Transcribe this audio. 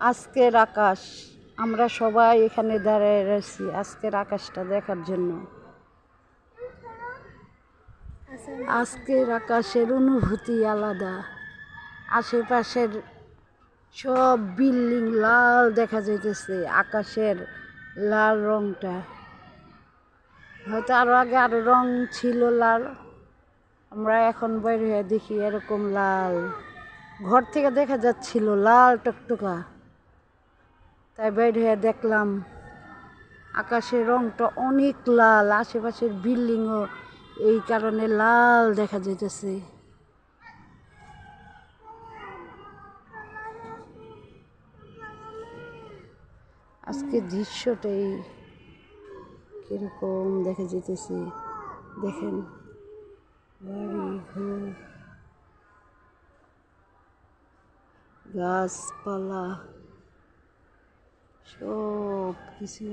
আজকের আকাশ, আমরা সবাই এখানে দাঁড়িয়ে রয়েছি আজকের আকাশটা দেখার জন্য। আজকের আকাশের অনুভূতি আলাদা। আশেপাশের সব বিল্ডিং লাল দেখা যাইতেছে, আকাশের লাল রংটা। হয়তো আরো আগে আরো রং ছিল লাল, আমরা এখন বাইরে হয়ে দেখি এরকম লাল। ঘর থেকে দেখা যাচ্ছিল লাল টকটকা, তাই বাইরে হয়ে দেখলাম আকাশের রংটা অনেক লাল, আশেপাশের বিল্ডিংও এই কারণে লাল দেখা যাইতেছে। আজকে দৃশ্যটাই কিরকম দেখা যেতেছে দেখেন, বাড়ি ঘর, গাছপালা সব কিছু।